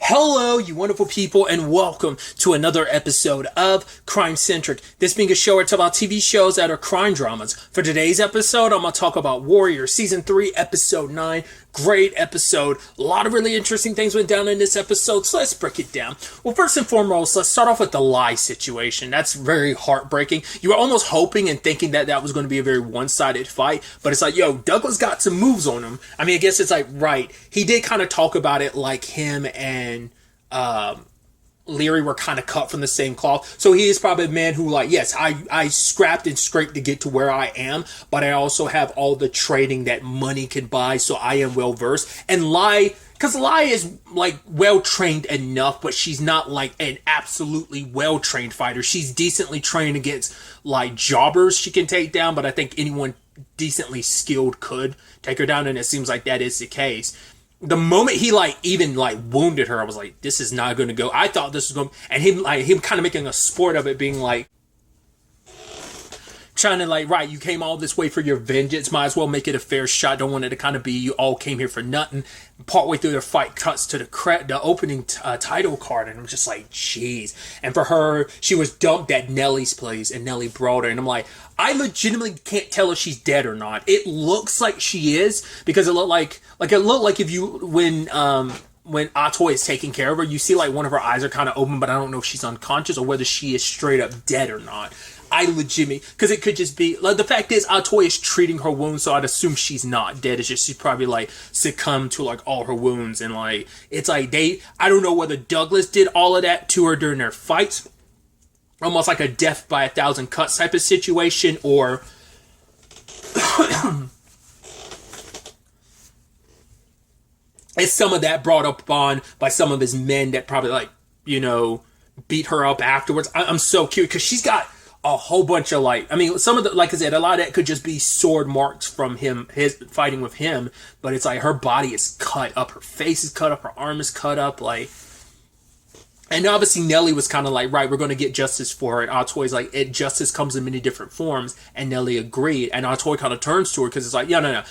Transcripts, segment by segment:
Hello, you wonderful people, and welcome to another episode of Crime Centric. This being a show where I talk about TV shows that are crime dramas. For today's episode, I'm going to talk about Warrior, Season 3, Episode 9. Great episode. A lot of really interesting things went down in this episode, so let's break it down. Well, first and foremost, let's start off with the lie situation. That's very heartbreaking. You were almost hoping and thinking that that was going to be a very one-sided fight, but it's like, yo, Douglas got some moves on him. I mean, I guess it's like, right, he did kind of talk about it like him and Leary were kind of cut from the same cloth. So he is probably a man who, like, yes, I scrapped and scraped to get to where I am, but I also have all the training that money can buy, so I am well versed. And because Lai is, like, well trained enough, but she's not, like, an absolutely well trained fighter. She's decently trained against, like, jobbers she can take down, but I think anyone decently skilled could take her down, and it seems like that is the case. The moment he even wounded her, I was like, this is not going to go. I thought this was going, and him kind of making a sport of it, being like, trying to right, you came all this way for your vengeance, might as well make it a fair shot. Don't want it to kind of be you all came here for nothing. Partway through their fight, cuts to the opening title card, and I'm just like, jeez. And for her, she was dumped at Nellie's place, and Nellie brought her, and I'm like, I legitimately can't tell if she's dead or not. It looks like she is, because it looked like if you when Atoy is taking care of her, you see one of her eyes are kind of open, but I don't know if she's unconscious or whether she is straight up dead or not. I legitimately, because it could just be, the fact is, Atoy is treating her wounds, so I'd assume she's not dead. It's just she's probably, succumbed to, all her wounds, and, it's I don't know whether Douglas did all of that to her during their fights, almost like a death by 1,000 cuts type of situation, or it's some of that brought up on by some of his men that probably, beat her up afterwards. I'm so curious, because she's got a whole bunch of some of the, like I said, a lot of that could just be sword marks from his fighting with him, but it's her body is cut up, her face is cut up, her arm is cut up, and obviously Nellie was kind of right, we're going to get justice for her, and Atoy's justice comes in many different forms, and Nellie agreed, and Atoy kind of turns to her, because it's yeah, no,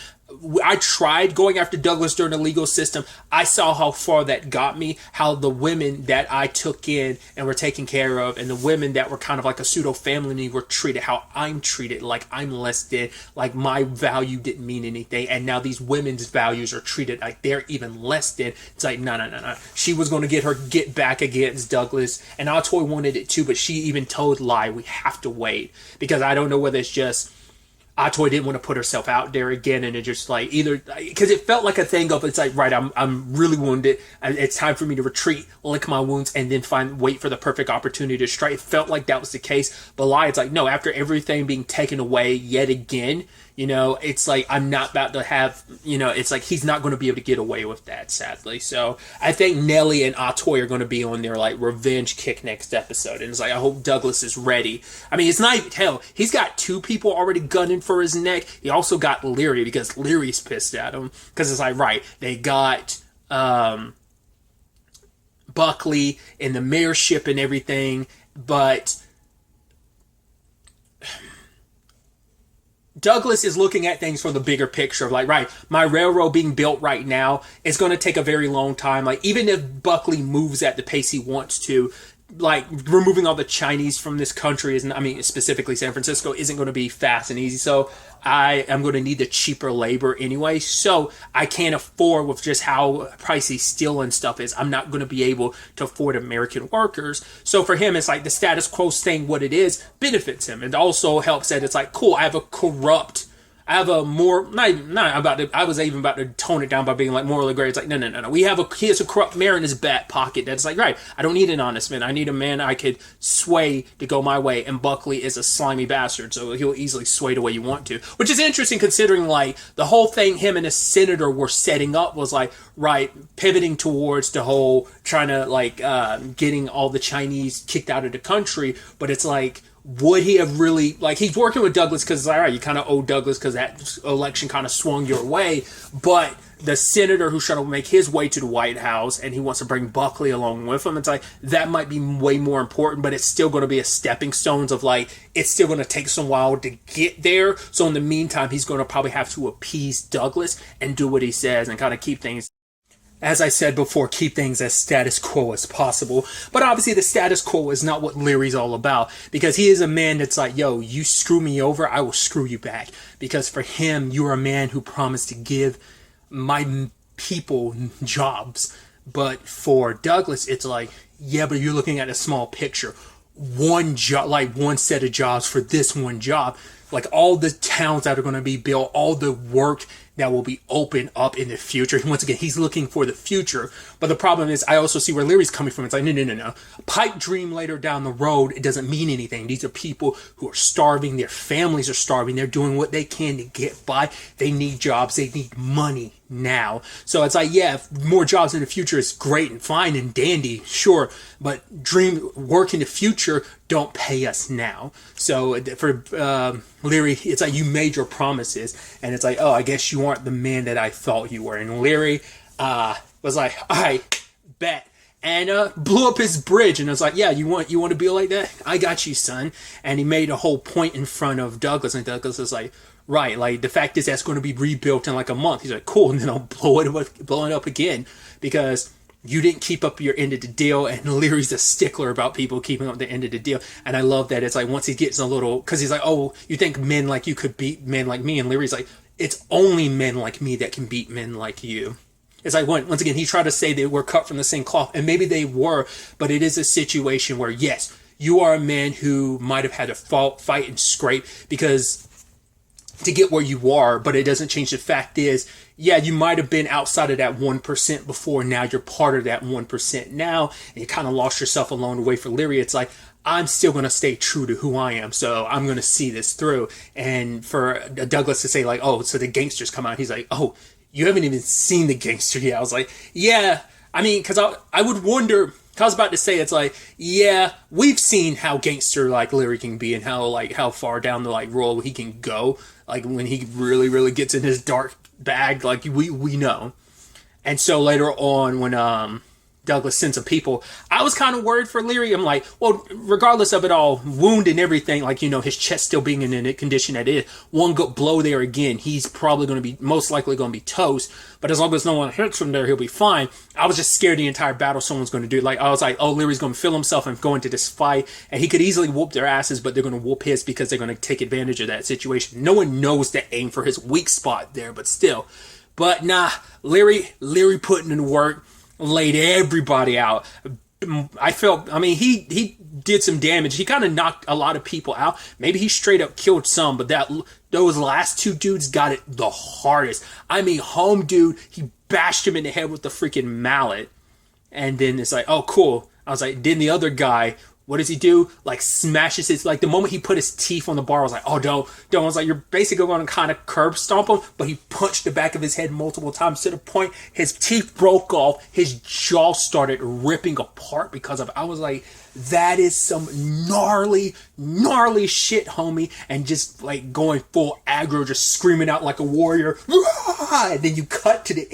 I tried going after Douglas during the legal system. I saw how far that got me, how the women that I took in and were taken care of, and the women that were kind of like a pseudo family were treated, how I'm treated, like I'm less than, like my value didn't mean anything, and now these women's values are treated like they're even less than. It's no. She was going to get back against Douglas, and Atoy wanted it too, but she even told Lai, we have to wait, because I don't know whether it's just Atoy didn't want to put herself out there again, and it just either, because it felt like a thing of, it's right, I'm really wounded, it's time for me to retreat, lick my wounds, and then wait for the perfect opportunity to strike. It felt like that was the case, but Lai, it's no, after everything being taken away yet again, it's I'm not about to have, it's he's not going to be able to get away with that, sadly. So I think Nellie and Atoy are going to be on their revenge kick next episode, and it's I hope Douglas is ready. I mean, it's not, hell, he's got 2 people already gunning for his neck. He also got Leary, because Leary's pissed at him, because it's right, they got Buckley in the mayorship and everything, but Douglas is looking at things from the bigger picture of right, my railroad being built right now is going to take a very long time. Even if Buckley moves at the pace he wants to, removing all the Chinese from this country specifically San Francisco, isn't going to be fast and easy. So I am going to need the cheaper labor anyway. So I can't afford, with just how pricey steel and stuff is, I'm not going to be able to afford American workers. So for him, it's the status quo staying what it is benefits him. It also helps that it's cool, I have a more, I was even about to tone it down by being morally gray. It's no. He has a corrupt mayor in his back pocket that's right, I don't need an honest man. I need a man I could sway to go my way. And Buckley is a slimy bastard, so he'll easily sway the way you want to. Which is interesting, considering the whole thing him and a senator were setting up was pivoting towards the whole trying to getting all the Chinese kicked out of the country. But it's would he have really, he's working with Douglas because it's you kind of owe Douglas because that election kind of swung your way, but the senator who's trying to make his way to the White House and he wants to bring Buckley along with him, it's that might be way more important, but it's still going to be a stepping stones of it's still going to take some while to get there. So in the meantime, he's going to probably have to appease Douglas and do what he says and kind of keep things. as I said before, keep things as status quo as possible. But obviously the status quo is not what Leary's all about, because he is a man that's like, yo, you screw me over, I will screw you back. Because for him, you are a man who promised to give my people jobs. But for Douglas, it's like, yeah, but you're looking at a small picture. One job, like one set of jobs for this one job. Like all the towns that are going to be built, all the work that will be opened up in the future. Once again, he's looking for the future. But the problem is, I also see where Leary's coming from. It's like, no. A pipe dream later down the road, it doesn't mean anything. These are people who are starving. Their families are starving. They're doing what they can to get by. They need jobs. They need money now. So it's like, yeah, more jobs in the future is great and fine and dandy, sure. But work in the future don't pay us now. So for Leary, it's like, you made your promises. And it's like, oh, I guess you aren't the man that I thought you were. And Leary was like, all right, bet. And blew up his bridge. And I was like, yeah, you want to be like that? I got you, son. And he made a whole point in front of Douglas. And Douglas was like, right, like the fact is that's going to be rebuilt in like a month. He's like, cool. And then I'll blow it up again, because you didn't keep up your end of the deal. And Leary's a stickler about people keeping up the end of the deal. And I love that. It's like, once he gets a little, because he's like, oh, you think men like you could beat men like me? And Leary's like, it's only men like me that can beat men like you. It's like, once again, he tried to say they were cut from the same cloth, and maybe they were, but it is a situation where, yes, you are a man who might have had to fight and scrape because to get where you are, but it doesn't change the fact is, yeah, you might have been outside of that 1% before. Now you're part of that 1% now, and you kind of lost yourself along the way. For Leary, it's like, I'm still going to stay true to who I am, so I'm going to see this through. And for Douglas to say like, oh, so the gangsters come out, he's like, oh, you haven't even seen the gangster yet. I was like, yeah, I mean, because I would wonder, I was about to say, it's like, yeah, we've seen how gangster like Leary can be, and how far down the like road he can go, like when he really, really gets in his dark bag, like we know. And so later on, when Douglas sent some people, I was kind of worried for Leary. I'm like, well, regardless of it all, wound and everything, like, you know, his chest still being in the condition that it is, one good blow there again, he's probably going to be, most likely going to be toast. But as long as no one hits him there, he'll be fine. I was just scared the entire battle someone's going to do. Like, I was like, oh, Leary's going to feel himself and go into this fight, and he could easily whoop their asses, but they're going to whoop his because they're going to take advantage of that situation. No one knows to aim for his weak spot there, but still. But nah, Leary putting in the work, laid everybody out. I mean, he did some damage. He kind of knocked a lot of people out. Maybe he straight up killed some, but those last two dudes got it the hardest. I mean, home dude, he bashed him in the head with the freaking mallet. And then it's like, oh, cool. I was like, then the other guy, what does he do? Like, smashes his, like, the moment he put his teeth on the bar, I was like, oh, don't. I was like, you're basically going to kind of curb stomp him, but he punched the back of his head multiple times to the point his teeth broke off, his jaw started ripping apart because of it. I was like, that is some gnarly shit, homie. And just, like, going full aggro, just screaming out like a warrior. And then you cut to the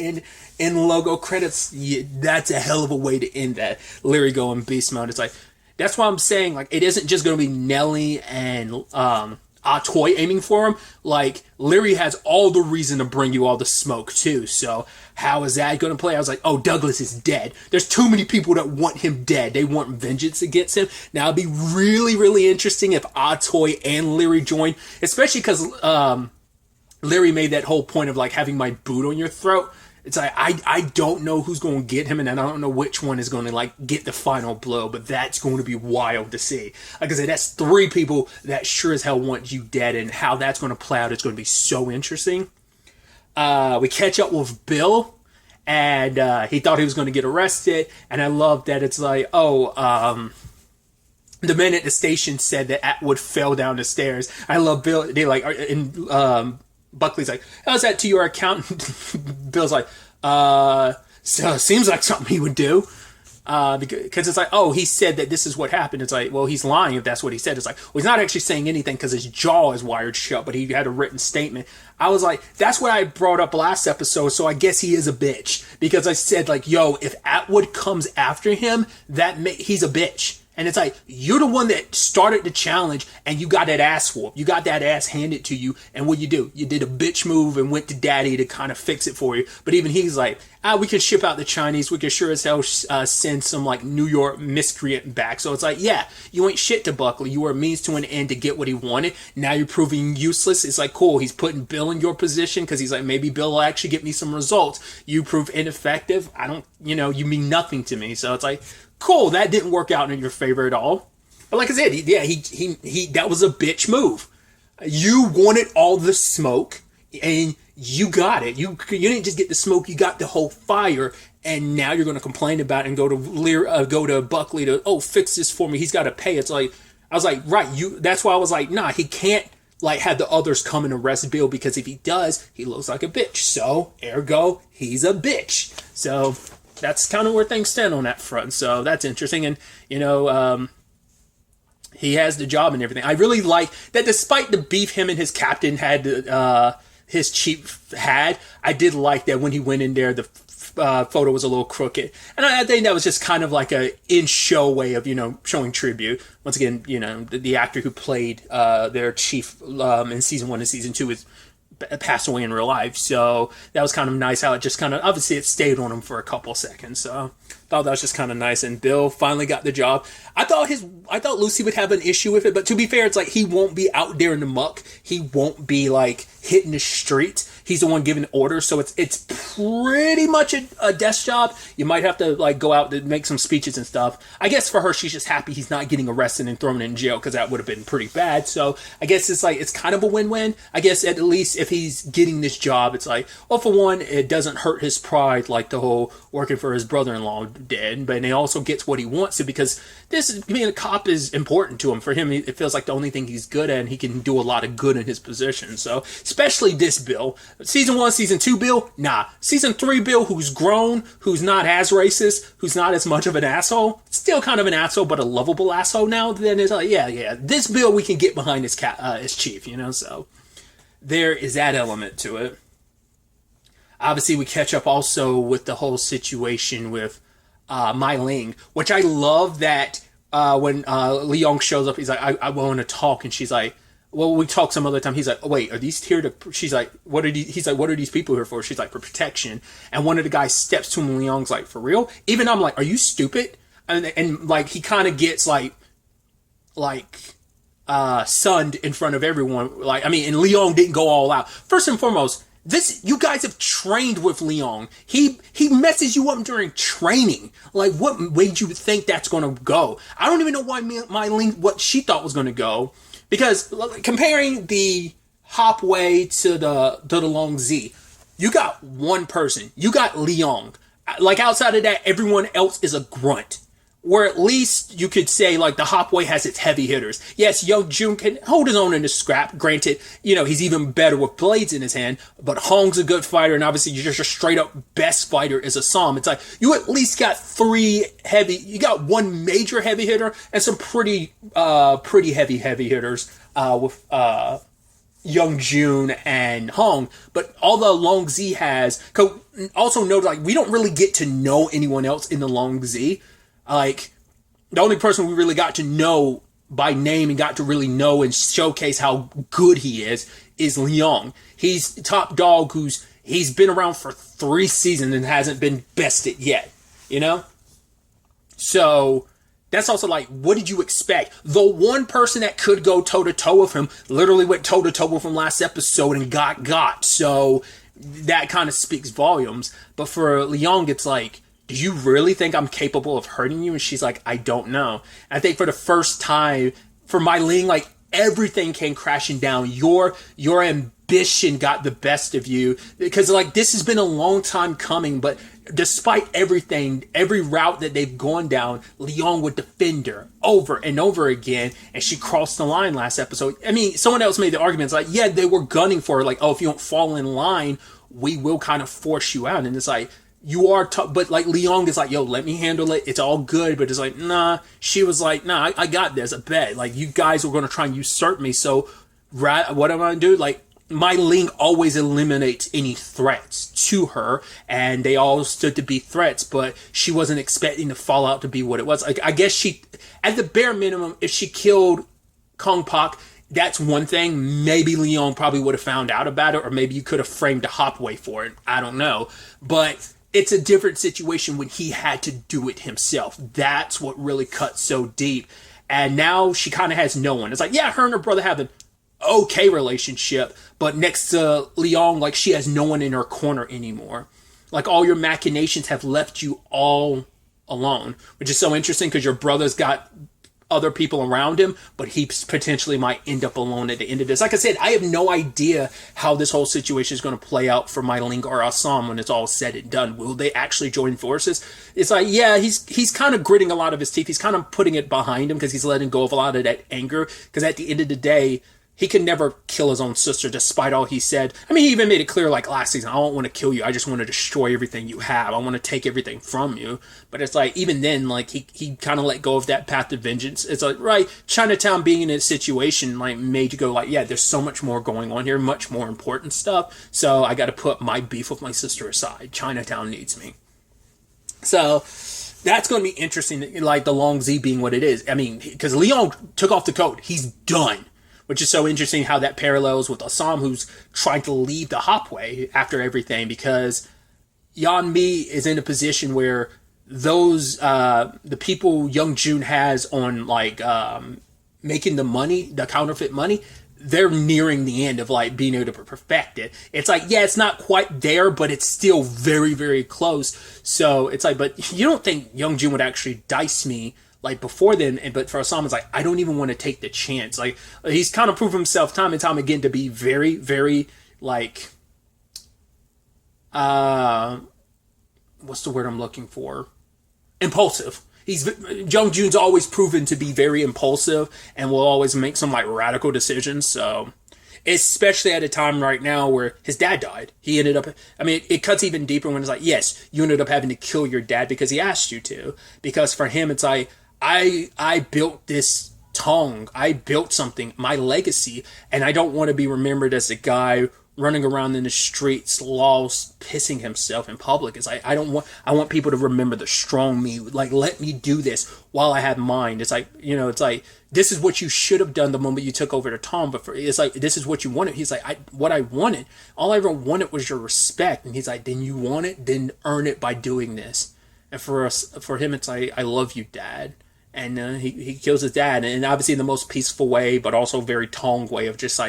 end logo credits. Yeah, that's a hell of a way to end that. Leary going beast mode. It's like, that's why I'm saying, like, it isn't just going to be Nelly and Atoy aiming for him. Like, Leary has all the reason to bring you all the smoke, too. So, how is that going to play? I was like, oh, Douglas is dead. There's too many people that want him dead. They want vengeance against him. Now, it'd be really, really interesting if Atoy and Leary join. Especially because Leary made that whole point of, like, having my boot on your throat. It's like, I don't know who's going to get him, and I don't know which one is going to, like, get the final blow, but that's going to be wild to see. Like I said, that's three people that sure as hell want you dead, and how that's going to play out is going to be so interesting. We catch up with Bill, and he thought he was going to get arrested, and I love that it's like, the men at the station said that Atwood fell down the stairs. I love Bill. They like, Buckley's like, how's that to your accountant? Bill's like, so it seems like something he would do. Because it's like, oh, he said that this is what happened. It's like, well, he's lying if that's what he said. It's like, well, he's not actually saying anything because his jaw is wired shut, but he had a written statement. I was like, that's what I brought up last episode, so I guess he is a bitch. Because I said, like, yo, if Atwood comes after him, he's a bitch. And it's like, you're the one that started the challenge, and you got that ass whooped. You got that ass handed to you, and what you do? You did a bitch move and went to daddy to kind of fix it for you. But even he's like, we can ship out the Chinese. We can sure as hell send some like New York miscreant back. So it's like, yeah, you ain't shit to Buckley. You were a means to an end to get what he wanted. Now you're proving useless. It's like, cool. He's putting Bill in your position because he's like, maybe Bill will actually get me some results. You prove ineffective. I don't, you mean nothing to me. So it's like, cool. That didn't work out in your favor at all. But like I said, he that was a bitch move. You wanted all the smoke, and you got it. You didn't just get the smoke; you got the whole fire. And now you're going to complain about it and go to Buckley to fix this for me. He's got to pay. It's like I was like, right. That's why I was like, nah, he can't like have the others come and arrest Bill because if he does, he looks like a bitch. So ergo, he's a bitch. So that's kind of where things stand on that front. So that's interesting, and he has the job and everything. I really like that despite the beef him and his captain had, his chief had, I did like that when he went in there, the photo was a little crooked. And I think that was just kind of like a in-show way of, showing tribute. Once again, the actor who played their chief in season 1 and season 2 is passed away in real life. So that was kind of nice how it just kind of, obviously it stayed on him for a couple seconds. So thought that was just kind of nice. And Bill finally got the job. I thought Lucy would have an issue with it, but to be fair, it's like he won't be out there in the muck. He won't be like hitting the street. He's the one giving orders, so it's pretty much a desk job. You might have to like go out to make some speeches and stuff. I guess for her, she's just happy he's not getting arrested and thrown in jail because that would have been pretty bad. So I guess it's kind of a win-win. I guess at least if he's getting this job, it's like, well, for one, it doesn't hurt his pride like the whole working for his brother-in-law did, but he also gets what he wants to because being a cop is important to him. For him, it feels like the only thing he's good at, and he can do a lot of good in his position. So especially this Bill. Season 1, Season 2 Bill, nah. Season 3 Bill, who's grown, who's not as racist, who's not as much of an asshole, still kind of an asshole, but a lovable asshole now, then it's like, yeah, this Bill we can get behind his chief, so there is that element to it. Obviously, we catch up also with the whole situation with Mai Ling, which I love that when Leong shows up, he's like, I want to talk, and she's like, well, we talk some other time. He's like, oh, wait, are these here to... She's like, he's like, what are these people here for? She's like, for protection. And one of the guys steps to him, and Leong's like, for real? Even I'm like, are you stupid? And like, he kind of gets sunned in front of everyone. And Leong didn't go all out. First and foremost, you guys have trained with Leong. He messes you up during training. Like, what made you think that's going to go? I don't even know why Mai Ling, what she thought was going to go. Because comparing the Hopway to the Long Z, you got one person. You got Leong. Like, outside of that, everyone else is a grunt. Where at least you could say, like, the Hopway has its heavy hitters. Yes, Young Jun can hold his own in the scrap. Granted, he's even better with blades in his hand. But Hong's a good fighter, and obviously you're just a straight-up best fighter is Assam. It's like, you at least got you got one major heavy hitter, and some pretty heavy hitters with Young Jun and Hong. But all the Long Z has... Also note, like, we don't really get to know anyone else in the Long Z. Like, the only person we really got to know by name and got to really know and showcase how good he is Leong. He's top dog he's been around for 3 seasons and hasn't been bested yet, So, that's also like, what did you expect? The one person that could go toe-to-toe with him literally went toe-to-toe with him last episode and got. So, that kind of speaks volumes. But for Leong, it's like, do you really think I'm capable of hurting you? And she's like, I don't know. And I think for the first time, for Mai Ling, like, everything came crashing down. Your ambition got the best of you. Because, like, this has been a long time coming, but despite everything, every route that they've gone down, Leong would defend her over and over again, and she crossed the line last episode. I mean, someone else made the argument, it's like, yeah, they were gunning for her, like, oh, if you don't fall in line, we will kind of force you out. And it's like, you are tough, but like Leong is like, yo, let me handle it. It's all good. But it's like, nah. She was like, nah, I got this. I bet. Like, you guys were going to try and usurp me. So, what am I going to do? Like, Mai Ling always eliminates any threats to her, and they all stood to be threats, but she wasn't expecting the fallout to be what it was. Like, I guess she, at the bare minimum, if she killed Kong Pak, that's one thing. Maybe Leong probably would have found out about it, or maybe you could have framed a Hopway for it. I don't know. But it's a different situation when he had to do it himself. That's what really cuts so deep. And now she kind of has no one. It's like, yeah, her and her brother have an okay relationship, but next to Leon, like, she has no one in her corner anymore. Like, all your machinations have left you all alone, which is so interesting because your brother's got other people around him, but he potentially might end up alone at the end of this. Like I said, I have no idea how this whole situation is going to play out for My Ling or Assam when it's all said and done. Will they actually join forces? It's like, yeah, he's kind of gritting a lot of his teeth. He's kind of putting it behind him because he's letting go of a lot of that anger. Because at the end of the day, he could never kill his own sister despite all he said. I mean, he even made it clear, like, last season, I don't want to kill you. I just want to destroy everything you have. I want to take everything from you. But it's like, even then, like, he kind of let go of that path to vengeance. It's like, right, Chinatown being in a situation, like, made you go, like, yeah, there's so much more going on here, much more important stuff. So I got to put my beef with my sister aside. Chinatown needs me. So that's going to be interesting, like, the Long Z being what it is. I mean, because Leon took off the coat. He's done. Which is so interesting how that parallels with Assam, who's trying to leave the Hopway after everything, because Yan Mi is in a position where those the people Young Jun has on, like, making the money, the counterfeit money, they're nearing the end of, like, being able to perfect it. It's like, yeah, it's not quite there, but it's still very, very close. So it's like, but you don't think Young Jun would actually dice me like before then, but for Assam, it's like, I don't even want to take the chance. Like, he's kind of proved himself time and time again to be very, very, like, what's the word I'm looking for? Impulsive. Jung Jun's always proven to be very impulsive and will always make some, like, radical decisions. So, especially at a time right now where his dad died. He ended up, I mean, it cuts even deeper when it's like, yes, you ended up having to kill your dad because he asked you to. Because for him, it's like, I built this tongue. I built something, my legacy, and I don't want to be remembered as a guy running around in the streets, lost, pissing himself in public. It's like, I want people to remember the strong me. Like, let me do this while I have mine. It's like, you know, it's like, this is what you should have done the moment you took over to Tom, but it's like, this is what you wanted. He's like, what I wanted, all I ever wanted was your respect. And he's like, then you want it, then earn it by doing this. And for him, it's like, I love you, Dad. And he kills his dad, and obviously in the most peaceful way, but also very Tong way of just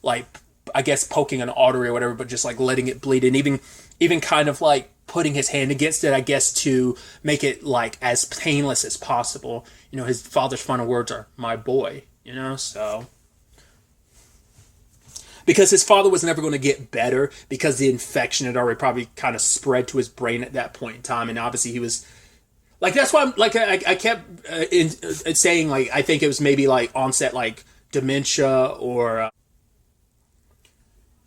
like I guess poking an artery or whatever, but just like letting it bleed, and even kind of like putting his hand against it, I guess, to make it like as painless as possible. You know, his father's final words are "my boy," you know, so because his father was never going to get better because the infection had already probably kind of spread to his brain at that point in time, and obviously he was. Like, that's why I'm, like, I kept saying, like, I think it was maybe, like, onset, like, dementia or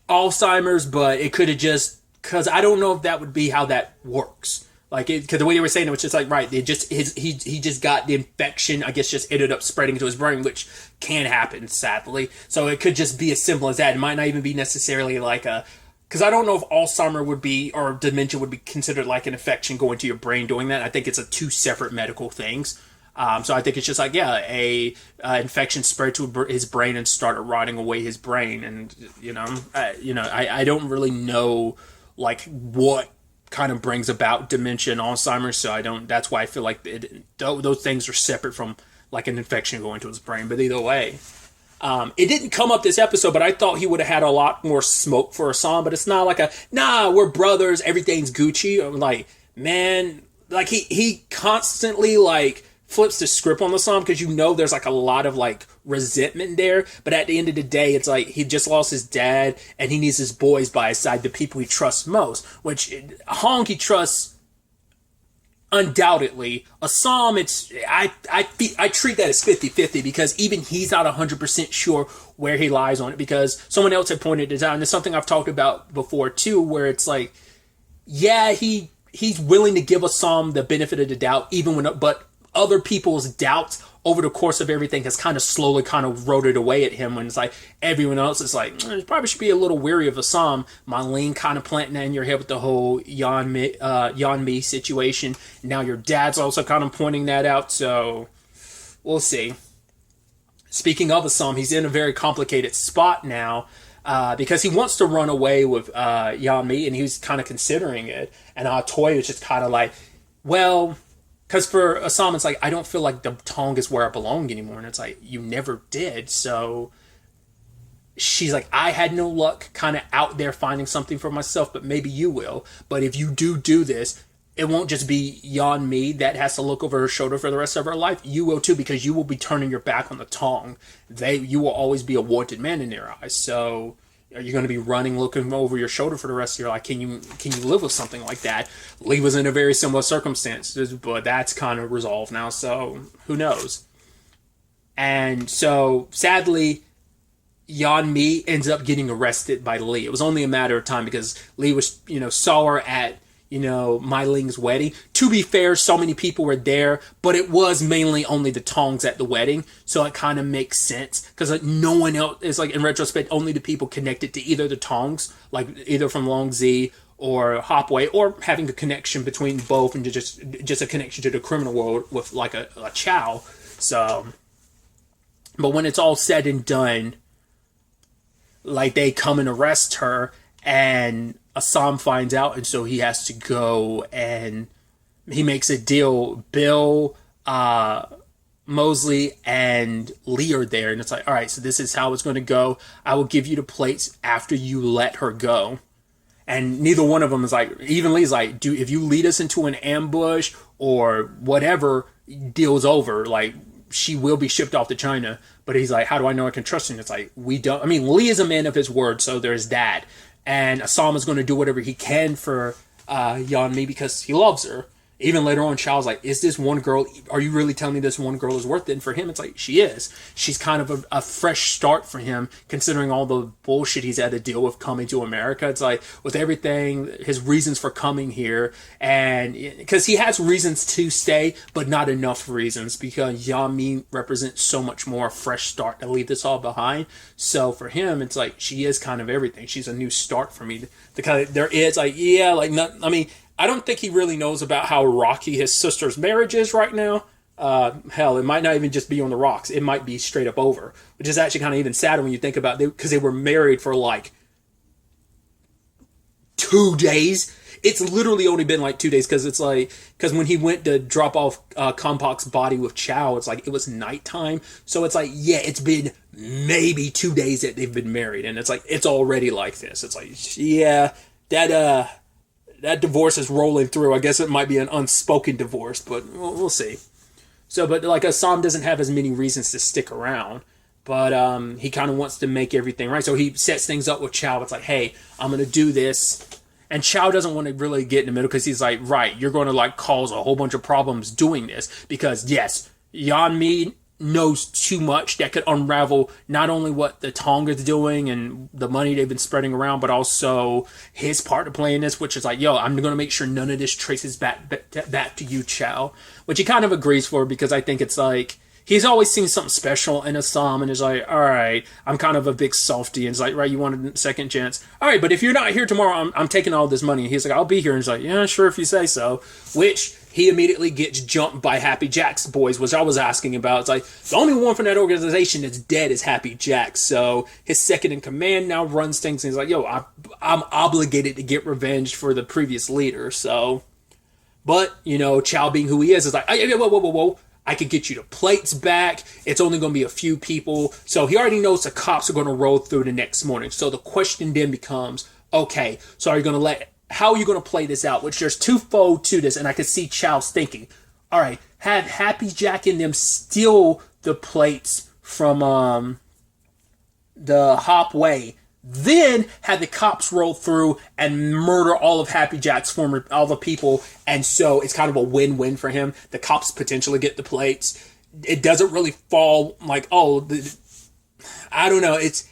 Alzheimer's, but it could have just, because I don't know if that would be how that works. Like, because the way they were saying it was just like, right, he just got the infection, I guess, just ended up spreading to his brain, which can happen, sadly. So it could just be as simple as that. It might not even be necessarily like a, because I don't know if Alzheimer would be, or dementia would be considered like an infection going to your brain doing that. I think it's two separate medical things. So I think it's just like, yeah, a infection spread to his brain and started rotting away his brain. And, I don't really know, like, what kind of brings about dementia and Alzheimer's. So that's why I feel like those things are separate from, like, an infection going to his brain. But either way. It didn't come up this episode, but I thought he would have had a lot more smoke for Assam, but it's not like we're brothers, everything's Gucci. I'm like, man, like he constantly like flips the script on Assam because there's like a lot of like resentment there, but at the end of the day, it's like he just lost his dad and he needs his boys by his side, the people he trusts most, which Hong he trusts undoubtedly. Assam, I treat that as 50-50 because even he's not 100% sure where he lies on it, because someone else had pointed it out, and it's something I've talked about before too, where it's like, yeah, he's willing to give Assam the benefit of the doubt, but other people's doubts over the course of everything has kind of slowly kind of eroded away at him, when it's like everyone else is like, you probably should be a little weary of Assam. My Ling kind of planting that in your head with the whole Yan Mi situation. Now your dad's also kind of pointing that out, so we'll see. Speaking of Assam, he's in a very complicated spot now. because he wants to run away with Yan Mi, and he was kind of considering it. And Toy was just kind of like, well, because for Assam, it's like, I don't feel like the Tong is where I belong anymore. And it's like, you never did. So she's like, I had no luck kind of out there finding something for myself, but maybe you will. But if you do this, it won't just be Yan Mi that has to look over her shoulder for the rest of her life. You will too, because you will be turning your back on the Tong. You will always be a wanted man in their eyes. So are you going to be running, looking over your shoulder for the rest of your life? Can you live with something like that? Lee was in a very similar circumstances, but that's kind of resolved now. So who knows? And so sadly, Yan Mi ends up getting arrested by Lee. It was only a matter of time because Lee was, saw her at, Mai Ling's wedding. To be fair, so many people were there, but it was mainly only the Tongs at the wedding, so it kind of makes sense because no one else is in retrospect, only the people connected to either the Tongs, like either from Longzi or Hopway, or having a connection between both and just a connection to the criminal world with like a Chow. So, but when it's all said and done, like they come and arrest her, and Assam finds out, and so he has to go, and he makes a deal. Bill, Mosley, and Lee are there, and it's like, all right, so this is how it's going to go. I will give you the plates after you let her go. And neither one of them is like, even Lee's like, if you lead us into an ambush or whatever, deal's over. Like, she will be shipped off to China. But he's like, how do I know I can trust him? It's like, we don't. I mean, Lee is a man of his word, so there's that. And Assam is going to do whatever he can for Yan Mi because he loves her. Even later on, Chow's like, is this one girl, are you really telling me this one girl is worth it? And for him, it's like, she is. She's kind of a fresh start for him, considering all the bullshit he's had to deal with coming to America. It's like, with everything, his reasons for coming here, and because he has reasons to stay, but not enough reasons, because Yan Mi represents so much more a fresh start to leave this all behind. So for him, it's like, she is kind of everything. She's a new start for me. Because there is, like, yeah, like, not, I mean, I don't think he really knows about how rocky his sister's marriage is right now. Hell, it might not even just be on the rocks. It might be straight up over, which is actually kind of even sadder when you think about it, because they were married for like 2 days. It's literally only been like 2 days, because when he went to drop off Kompak's body with Chow, it's like it was nighttime. So it's like, yeah, it's been maybe 2 days that they've been married, and it's like it's already like this. It's like, yeah, that divorce is rolling through. I guess it might be an unspoken divorce, but we'll see. So, but like Assam doesn't have as many reasons to stick around, but he kind of wants to make everything right. So he sets things up with Chow. It's like, hey, I'm going to do this. And Chow doesn't want to really get in the middle because he's like, right, you're going to like cause a whole bunch of problems doing this. Because yes, Yan Mi knows too much that could unravel not only what the Tong is doing and the money they've been spreading around, but also his part to play in this, which is like, yo, I'm going to make sure none of this traces back to you, Chow. Which he kind of agrees for, because I think it's like, he's always seen something special in Assam, and is like, all right, I'm kind of a big softie, and it's like, right, you wanted a second chance. All right, but if you're not here tomorrow, I'm taking all this money. And he's like, I'll be here. And he's like, yeah, sure, if you say so. Which he immediately gets jumped by Happy Jack's boys, which I was asking about. It's like, the only one from that organization that's dead is Happy Jack. So his second in command now runs things, and he's like, yo, I'm obligated to get revenge for the previous leader. So, but, Chow being who he is like, hey, whoa. I could get you the plates back. It's only going to be a few people. So he already knows the cops are going to roll through the next morning. So the question then becomes, okay, so how are you going to play this out? Which there's twofold to this, and I could see Chow's thinking, all right, have Happy Jack and them steal the plates from the Hopway, then had the cops roll through and murder all of Happy Jack's all the people, and so it's kind of a win-win for him. The cops potentially get the plates. It doesn't really fall like, I don't know. It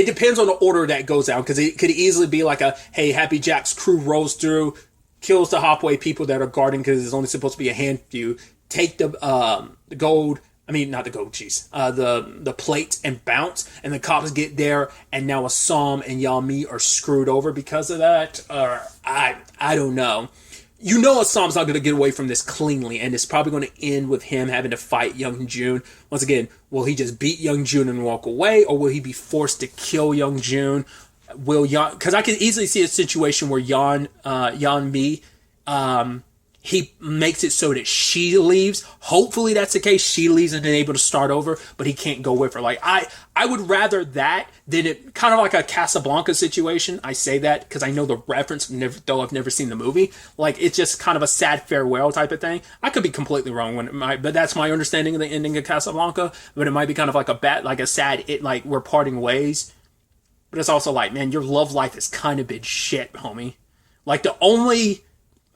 depends on the order that goes out, because it could easily be like hey, Happy Jack's crew rolls through, kills the Hopway people that are guarding, because there's only supposed to be a handful, take the gold. I mean, not the gold, jeez. The plate and bounce, and the cops get there, and now Assam and Yan Mi are screwed over because of that. I don't know. you know Assam's not going to get away from this cleanly, and it's probably going to end with him having to fight Young June. Once again, will he just beat Young June and walk away, or will he be forced to kill Young June? Will Yan? Because I can easily see a situation where Yan Mi, he makes it so that she leaves. Hopefully that's the case. She leaves and then able to start over, but he can't go with her. Like I would rather that than it, kind of like a Casablanca situation. I say that because I know the reference, though I've never seen the movie. Like, it's just kind of a sad farewell type of thing. I could be completely wrong but that's my understanding of the ending of Casablanca. But it might be kind of like a sad, like we're parting ways. But it's also like, man, your love life has kind of been shit, homie. Like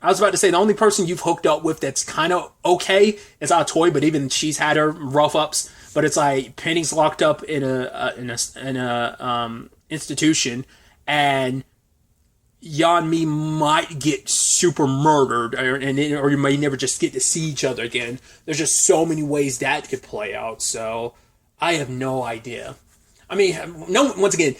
I was about to say, the only person you've hooked up with that's kind of okay is Toy, but even she's had her rough ups. But it's like Penny's locked up in a institution, and Yan Mi might get super murdered, or you may never just get to see each other again. There's just so many ways that could play out. So I have no idea. I mean, no. Once again,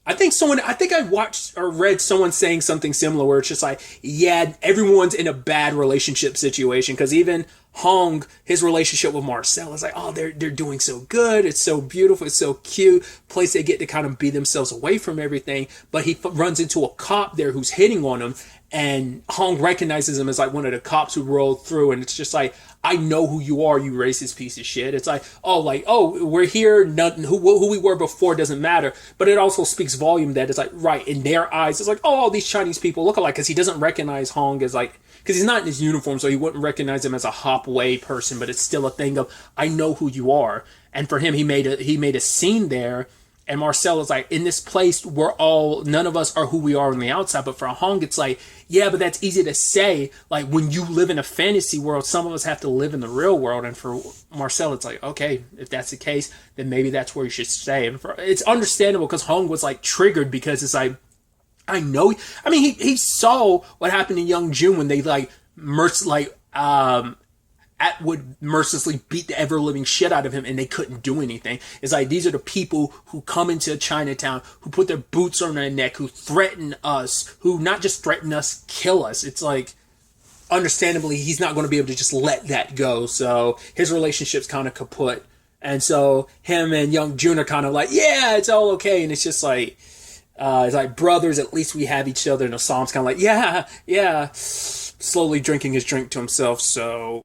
I think I watched or read someone saying something similar where it's just like, yeah, everyone's in a bad relationship situation, because even Hong, his relationship with Marcel is like, oh, they're doing so good, it's so beautiful, it's so cute, place they get to kind of be themselves away from everything. But he runs into a cop there who's hitting on him, and Hong recognizes him as like one of the cops who rolled through, and it's just like, I know who you are, you racist piece of shit. It's like, we're here, nothing, who we were before doesn't matter. But it also speaks volume that it's like, right, in their eyes, it's like, oh, all these Chinese people look alike, because he doesn't recognize Hong as like, because he's not in his uniform, so he wouldn't recognize him as a Hop Wei person, but it's still a thing of, I know who you are. And for him, he made a scene there. And Marcel is like, in this place, none of us are who we are on the outside. But for Hong, it's like, yeah, but that's easy to say. Like, when you live in a fantasy world, some of us have to live in the real world. And for Marcel, it's like, okay, if that's the case, then maybe that's where you should stay. And it's understandable, because Hong was like triggered, because it's like, I know. I mean, he saw what happened to Young June when they would mercilessly beat the ever-living shit out of him, and they couldn't do anything. It's like, these are the people who come into Chinatown, who put their boots on their neck, who threaten us, who not just threaten us, kill us. It's like, understandably, he's not going to be able to just let that go. So his relationship's kind of kaput. And so him and Young Jun are kind of like, yeah, it's all okay. And it's just like, it's like, brothers, at least we have each other. And Assam's kind of like, yeah, slowly drinking his drink to himself. So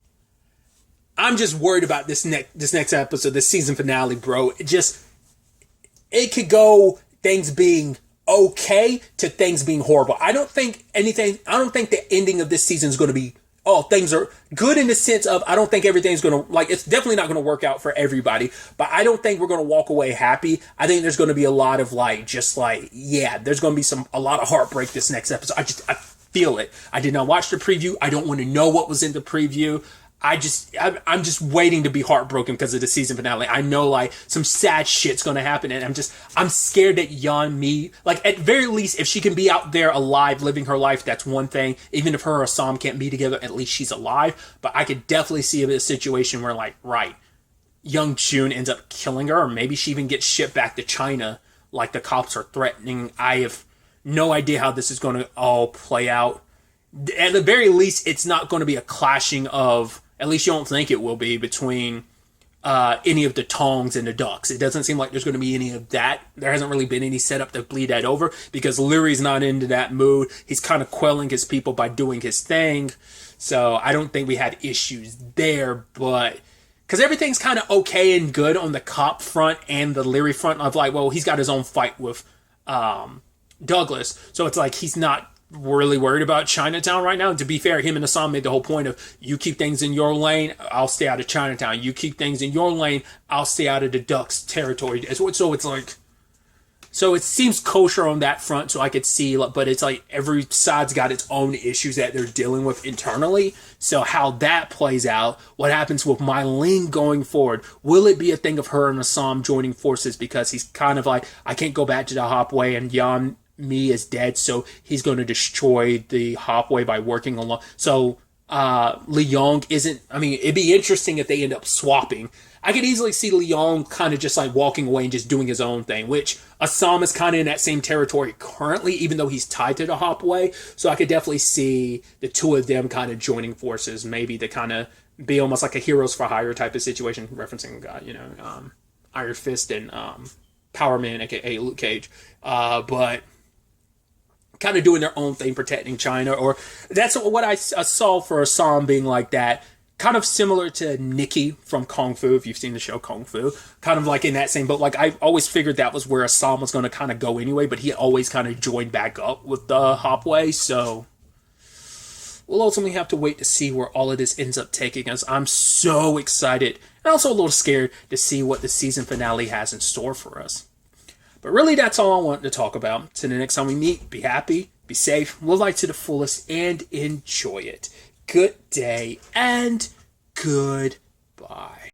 I'm just worried about this next episode, this season finale, bro. It could go things being okay to things being horrible. I don't think the ending of this season is going to be, oh, things are good in the sense of, I don't think everything's going to, like, it's definitely not going to work out for everybody, but I don't think we're going to walk away happy. I think there's going to be a lot of there's going to be a lot of heartbreak this next episode. I feel it. I did not watch the preview. I don't want to know what was in the preview. I'm just waiting to be heartbroken because of the season finale. I know, like, some sad shit's gonna happen, and I'm scared that Yan Mi, like, at very least, if she can be out there alive, living her life, that's one thing. Even if her or Assam can't be together, at least she's alive. But I could definitely see a situation where, like, right, Young Jun ends up killing her, or maybe she even gets shipped back to China, like the cops are threatening. I have no idea how this is gonna all play out. At the very least, it's not going to be a clashing of, at least you don't think it will be, between any of the Tongs and the Ducks. It doesn't seem like there's going to be any of that. There hasn't really been any setup to bleed that over, because Leary's not into that mood. He's kind of quelling his people by doing his thing. So I don't think we had issues there, but because everything's kind of okay and good on the cop front and the Leary front of, like, well, he's got his own fight with Douglas. So it's like he's not really worried about Chinatown right now. And to be fair, him and Assam made the whole point of, you keep things in your lane, I'll stay out of Chinatown. You keep things in your lane, I'll stay out of the Ducks territory. So it's like, so it seems kosher on that front, so I could see, but it's like every side's got its own issues that they're dealing with internally. So how that plays out, what happens with Mylene going forward, will it be a thing of her and Assam joining forces, because he's kind of like, I can't go back to the Hop Way, and Yan Mi is dead, so he's going to destroy the Hop Way by working along. So Leong isn't. I mean, it'd be interesting if they end up swapping. I could easily see Leong kind of just like walking away and just doing his own thing, which Assam is kind of in that same territory currently, even though he's tied to the Hopway. So I could definitely see the two of them kind of joining forces, maybe to kind of be almost like a heroes for hire type of situation, referencing Iron Fist and Power Man, aka Luke Cage, but kind of doing their own thing, protecting China. Or that's what I saw for Assam being like that. Kind of similar to Nikki from Kung Fu, if you've seen the show Kung Fu. Kind of like in that same boat. Like, I always figured that was where Assam was going to kind of go anyway, but he always kind of joined back up with the Hopway. So we'll ultimately have to wait to see where all of this ends up taking us. I'm so excited and also a little scared to see what the season finale has in store for us. But really, that's all I wanted to talk about. Till the next time we meet, be happy, be safe, live life to the fullest, and enjoy it. Good day and goodbye.